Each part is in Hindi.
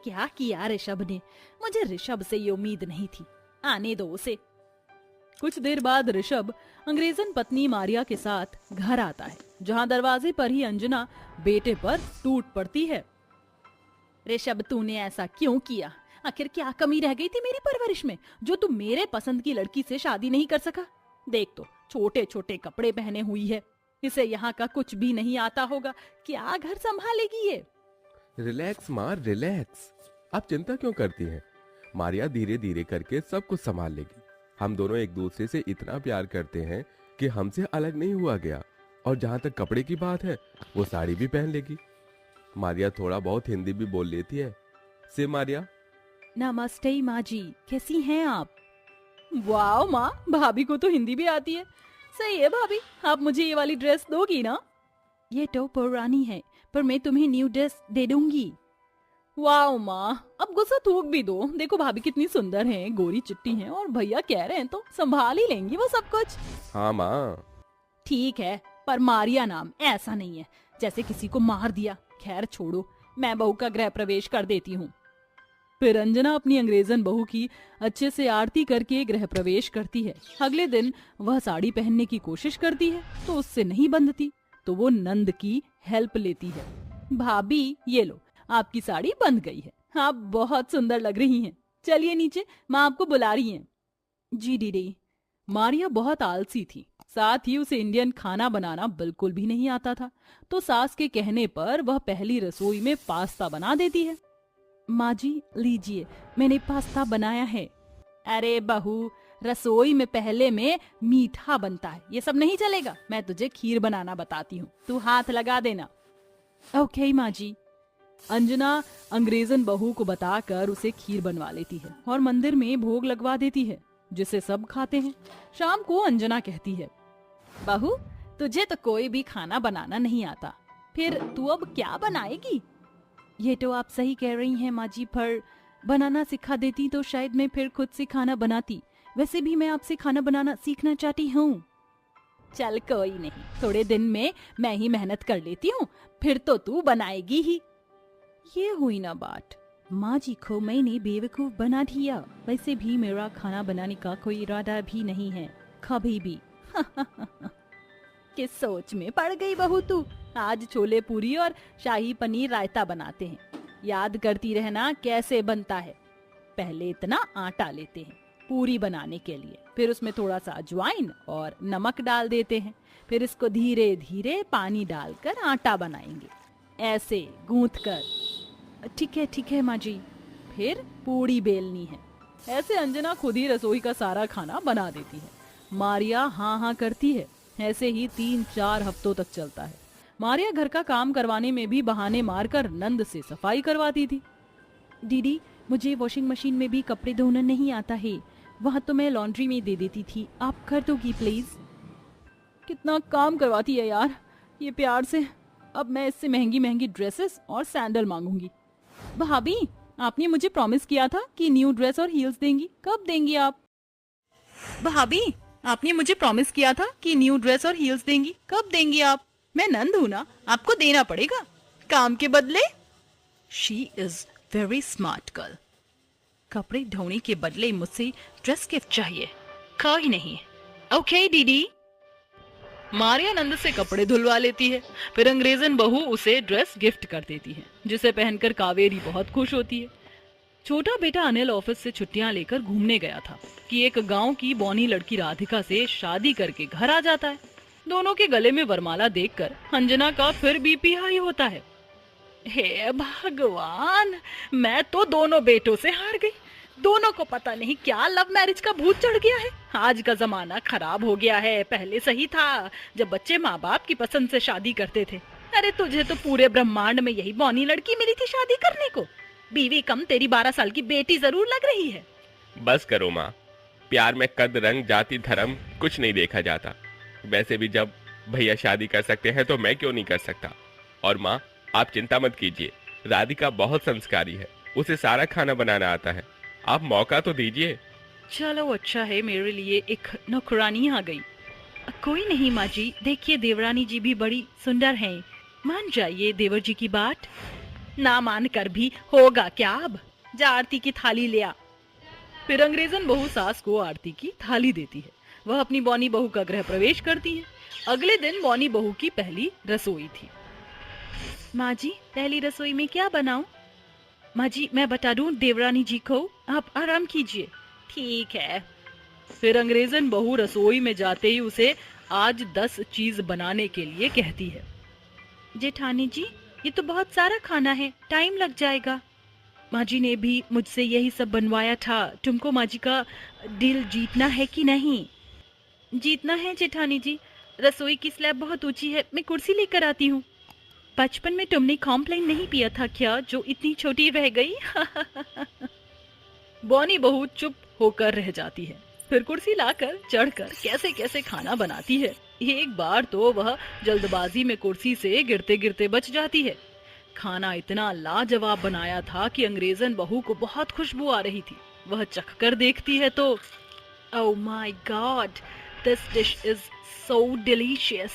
क्या किया ऋषभ ने? मुझे ऋषभ से ये उम्मीद नहीं थी। आने दो उसे। कुछ देर बाद ऋषभ अंग्रेजन पत्नी मारिया के साथ घर आता है, जहां दरवाजे पर ही अंजना बेटे पर टूट पड़ती है। ऋषभ, तूने ऐसा क्यों किया? आखिर क्या कमी रह गई थी मेरी परवरिश में जो तू मेरे पसंद की लड़की से शादी नहीं कर सका? देख तो, छोटे छोटे कपड़े पहने हुई है। इसे यहाँ का कुछ भी नहीं आता होगा। क्या घर संभालेगी ये? रिलैक्स माँ, रिलैक्स। आप चिंता क्यों करती हैं? मारिया धीरे धीरे करके सब कुछ संभाल लेगी। हम दोनों एक दूसरे से इतना प्यार करते हैं कि हमसे अलग नहीं हुआ गया। और जहाँ तक कपड़े की बात है, वो साड़ी भी पहन लेगी। मारिया थोड़ा बहुत हिंदी भी बोल लेती है। से मारिया। नमस्ते माँ जी, कैसी हैं आप? वाह माँ, भाभी को तो हिंदी भी आती है। सही है भाभी, आप मुझे ये वाली ड्रेस दोगी ना? ये तो पुरानी है, पर मैं तुम्हें न्यू ड्रेस दे दूंगी। वाह माँ, अब गुस्सा थूक भी दो। देखो भाभी कितनी सुंदर हैं, गोरी चिट्टी हैं, और भैया कह रहे हैं तो संभाल ही लेंगी वो सब कुछ। हाँ माँ। ठीक है, पर मारिया नाम ऐसा नहीं है जैसे किसी को मार दिया। खैर छोड़ो, मैं बहू का गृह प्रवेश कर देती हूँ। फिर अंजना अपनी अंग्रेजन बहू की अच्छे से आरती करके गृह प्रवेश करती है। अगले दिन वह साड़ी पहनने की कोशिश करती है तो उससे नहीं बंधती, तो वो नंद की हेल्प लेती है। भाभी ये लो, आपकी साड़ी बंध गई है। आप बहुत सुंदर लग रही हैं। चलिए नीचे, माँ आपको बुला रही हैं। जी दीदी। मारिया बहुत आलसी थी, साथ ही उसे इंडियन खाना बनाना बिल्कुल भी नहीं आता था, तो सास के कहने पर वह पहली रसोई में पास्ता बना देती है। माँ जी लीजिए, मैंने पास्ता बनाया है। अरे बहू, रसोई में पहले में मीठा बनता है, ये सब नहीं चलेगा। मैं तुझे खीर बनाना बताती हूँ, तू हाथ लगा देना। ओके माँ जी। अंजना अंग्रेजन बहू को बताकर उसे खीर बनवा लेती है और मंदिर में भोग लगवा देती है, जिसे सब खाते हैं। शाम को अंजना कहती है, बहू तुझे तो कोई भी खाना बनाना नहीं आता, फिर तू अब क्या बनाएगी? ये तो आप सही कह रही हैं माँ जी, पर बनाना सिखा देती तो शायद मैं फिर खुद से खाना बनाती। वैसे भी मैं आपसे खाना बनाना सीखना चाहती हूँ। चल कोई नहीं, थोड़े दिन में मैं ही मेहनत कर लेती हूँ, फिर तो तू बनाएगी ही। ये हुई ना बात, माँ जी को मैंने बेवकूफ बना दिया। वैसे भी मेरा खाना बनाने का कोई इरादा भी नहीं है, कभी भी। किस सोच में पड़ गई बहू तू? आज छोले पूरी और शाही पनीर रायता बनाते हैं, याद करती रहना कैसे बनता है। पहले इतना आटा लेते हैं पूरी बनाने के लिए, फिर उसमें थोड़ा सा अजवाइन और नमक डाल देते हैं, फिर इसको धीरे धीरे पानी डालकर आटा बनाएंगे, ऐसे गूंथ कर। ठीक है माँ जी। फिर पूड़ी बेलनी है। ऐसे अंजना खुद ही रसोई का सारा खाना बना देती है। मारिया हाँ हाँ करती है। ऐसे ही 3-4 हफ्तों तक चलता है। मारिया घर का काम करवाने में भी बहाने मारकर नंद से सफाई करवाती थी। दीदी मुझे वॉशिंग मशीन में भी कपड़े धोना नहीं आता है, वहाँ तो मैं लॉन्ड्री में दे देती थी, आप कर दोगी प्लीज? कितना काम करवाती है यार ये प्यार से। अब मैं इससे महंगी महंगी ड्रेसेस और सैंडल मांगूंगी। भाभी आपने मुझे प्रॉमिस किया था कि न्यू ड्रेस और हील्स देंगी, कब देंगी आप? भाभी आपने मुझे प्रॉमिस किया था कि न्यू ड्रेस और हील्स देंगी, कब देंगी आप? मैं नंद हूँ ना, आपको देना पड़ेगा काम के बदले। She is very smart girl. कपड़े धोने के बदले मुझसे ड्रेस गिफ्ट चाहिए, कोई नहीं। ओके दीदी। मारिया नंद से कपड़े धुलवा लेती है, फिर अंग्रेजन बहू उसे ड्रेस गिफ्ट कर देती है, जिसे पहनकर कावेरी बहुत खुश होती है। छोटा बेटा अनिल ऑफिस से छुट्टियां लेकर घूमने गया था कि एक गांव की बौनी लड़की राधिका से शादी करके घर आ जाता है। दोनों के गले में वरमाला देखकर अंजना का फिर बीपी हाई होता है। हे भगवान, मैं तो दोनों बेटों से हार गई। दोनों को पता नहीं क्या लव मैरिज का भूत चढ़ गया है। आज का जमाना खराब हो गया है, पहले सही था जब बच्चे माँ बाप की पसंद से शादी करते थे। अरे तुझे तो पूरे ब्रह्मांड में यही बौनी लड़की मिली थी शादी करने को। बीवी कम तेरी 12 साल की बेटी जरूर लग रही है। बस करो माँ, प्यार में कद रंग जाति धर्म कुछ नहीं देखा जाता। वैसे भी जब भैया शादी कर सकते हैं तो मैं क्यों नहीं कर सकता। और माँ आप चिंता मत कीजिए, राधिका बहुत संस्कारी है, उसे सारा खाना बनाना आता है, आप मौका तो दीजिए। चलो अच्छा है, मेरे लिए एक नौकरानी आ गई। कोई नहीं माँ जी, देखिए देवरानी जी भी बड़ी सुंदर हैं, मान जाइए देवर जी की बात। ना मान कर भी होगा क्या अब? जा आरती की थाली ले आ। फिर अंग्रेजन बहू सास को आरती की थाली देती है। वह अपनी बौनी बहू का गृह प्रवेश करती है। अगले दिन बौनी बहू की पहली रसोई थी। माँ जी, पहली रसोई में क्या बनाऊं? माँ जी, मैं बता दूं देवरानी जी को, आप आराम कीजिए। ठीक है। फिर अंग्रेजन बहू रसोई में जाते ही उसे आज 10 चीज बनाने के लिए कहती है। जेठानी जी, ये तो बहुत सारा खाना है, टाइम लग जाएगा। माँ जी ने भी मुझसे यही सब बनवाया था। तुमको माँ जी का दिल जीतना है कि नहीं? जीतना है जेठानी जी। रसोई की स्लैब बहुत ऊंची है, मैं कुर्सी लेकर आती हूँ। बचपन में तुमने कॉम्प्लेन नहीं पिया था क्या, जो इतनी छोटी रह गई? बौनी बहू चुप होकर रह जाती है। फिर कुर्सी लाकर चढ़कर कैसे कैसे खाना बनाती है। एक बार तो वह जल्दबाजी में कुर्सी से गिरते गिरते बच जाती है। खाना इतना लाजवाब बनाया था कि अंग्रेजन बहू को बहुत खुशबू आ रही थी। वह चख कर देखती है तो oh my God, this dish is so delicious.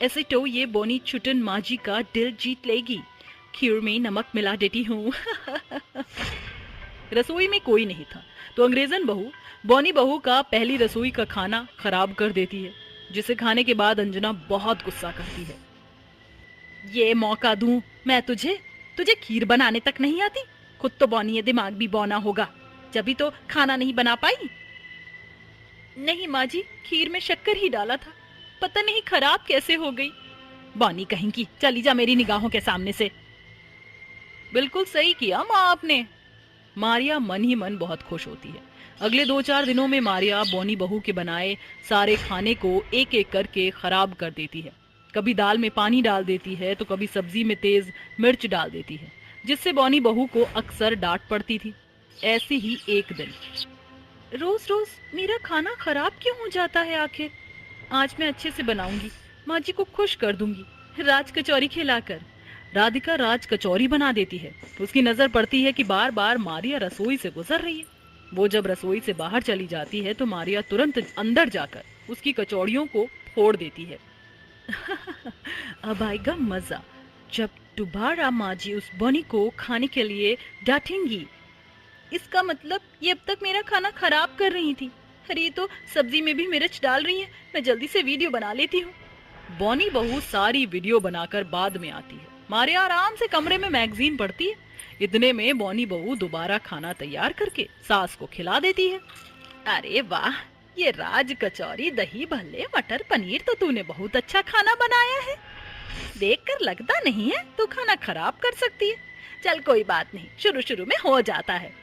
ऐसे तो ये बोनी छुटन माँ जी का दिल जीत लेगी। खीर में नमक मिला देती हूँ। रसोई में कोई नहीं था तो अंग्रेजन बहू बौनी बहू का पहली रसोई का खाना खराब कर देती है, जिसे खाने के बाद अंजना बहुत गुस्सा करती है। ये मौका दूं मैं तुझे खीर बनाने तक नहीं आती? खुद तो बौनी है, दिमाग भी बौना होगा, जब तो खाना नहीं बना पाई। नहीं माँ जी, खीर में शक्कर ही डाला था, पता नहीं खराब कैसे हो गई। बौनी कहीं की, चली जा मेरी निगाहों के सामने से। बिल्कुल सही किया माँ आपने। मारिया मन ही मन बहुत खुश होती है। अगले 2-4 दिनों में मारिया बौनी बहू के बनाए सारे खाने को एक एक करके खराब कर देती है। कभी दाल में पानी डाल देती है तो कभी सब्जी में तेज मिर्च डाल देती है, जिससे बौनी बहू को अक्सर डांट पड़ती थी। ऐसे ही एक दिन, रोज रोज मेरा खाना खराब क्यों हो जाता है आखिर? आज मैं अच्छे से बनाऊंगी, माँ जी को खुश कर दूंगी राज कचौरी खिलाकर। राधिका राज कचौरी बना देती है। उसकी नजर पड़ती है कि बार बार मारिया रसोई से गुजर रही है। वो जब रसोई से बाहर चली जाती है तो मारिया तुरंत अंदर जाकर उसकी कचौड़ियों को फोड़ देती है। अब आएगा मजा, जब दोबारा माँ जी उस बनी को खाने के लिए डांटेंगी। इसका मतलब ये अब तक मेरा खाना खराब कर रही थी। अरे तो सब्जी में भी मिर्च डाल रही है, मैं जल्दी से वीडियो बना लेती हूँ। बौनी बहू सारी वीडियो बनाकर बाद में आती है। मारिया आराम से कमरे में मैगजीन पढ़ती है। इतने में बौनी बहू दोबारा खाना तैयार करके सास को खिला देती है। अरे वाह, ये राज कचौरी दही भल्ले मटर पनीर तो तूने बहुत अच्छा खाना बनाया है। देखकर लगता नहीं है तू खाना खराब कर सकती है। चल कोई बात नहीं, शुरू शुरू में हो जाता है।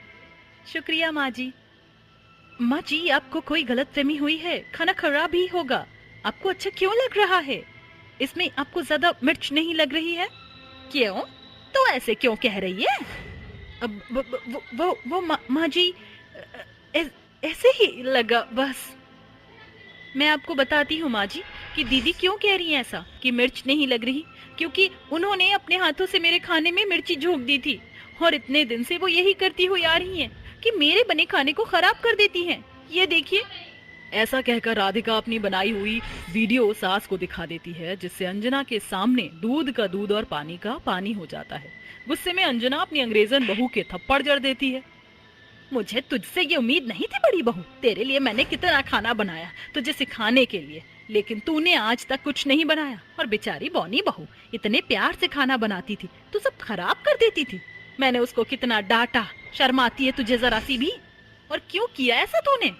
शुक्रिया माँ जी। माँ जी, आपको कोई गलतफहमी हुई है, खाना खराब ही होगा। आपको अच्छा क्यों लग रहा है? इसमें आपको ज्यादा मिर्च नहीं लग रही है? क्यों? तो ऐसे क्यों कह रही है? अब वो माँ जी, ऐसे ही लगा बस। मैं आपको बताती हूँ माँ जी कि दीदी क्यों कह रही है ऐसा कि मिर्च नहीं लग रही, क्योंकि उन्होंने अपने हाथों से मेरे खाने में मिर्ची झोंक दी थी और इतने दिन से वो यही करती हुई आ रही हैं कि मेरे बने खाने को खराब कर देती हैं। ये देखिए। ऐसा कहकर राधिका अपनी बनाई हुई वीडियो सास को दिखा देती है, जिससे अंजना के सामने दूध का दूध और पानी का पानी हो जाता है। गुस्से में अंजना अपनी अंग्रेजन बहू के थप्पड़ जड़ देती है। मुझे तुझसे ये उम्मीद नहीं थी बड़ी बहू। तेरे लिए मैंने कितना खाना बनाया तुझे सिखाने के लिए, लेकिन तूने आज तक कुछ नहीं बनाया। और बेचारी बौनी बहू इतने प्यार से खाना बनाती थी, तू सब खराब कर देती थी। मैंने उसको कितना डांटा, शर्माती है तुझे जरा सी भी? और क्यों किया ऐसा तूने?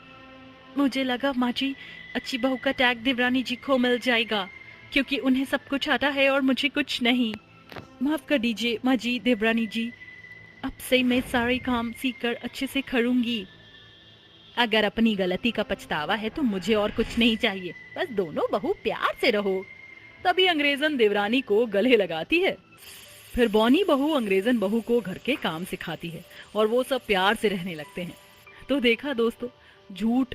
मुझे लगा माँ जी, अच्छी बहू का टैग देवरानी जी को मिल जाएगा, क्योंकि उन्हें सब कुछ आता है और मुझे कुछ नहीं। माफ कर दीजिए माँ जी, देवरानी जी, अब से मैं सारे काम सीख कर अच्छे से करूंगी। अगर अपनी गलती का पछतावा है तो मुझे और कुछ नहीं चाहिए, बस दोनों बहू प्यार से रहो। तभी अंग्रेजन देवरानी को गले लगाती है। फिर बौनी बहू अंग्रेजन बहू को घर के काम सिखाती है और वो सब प्यार से रहने लगते हैं। तो देखा दोस्तों, झूठ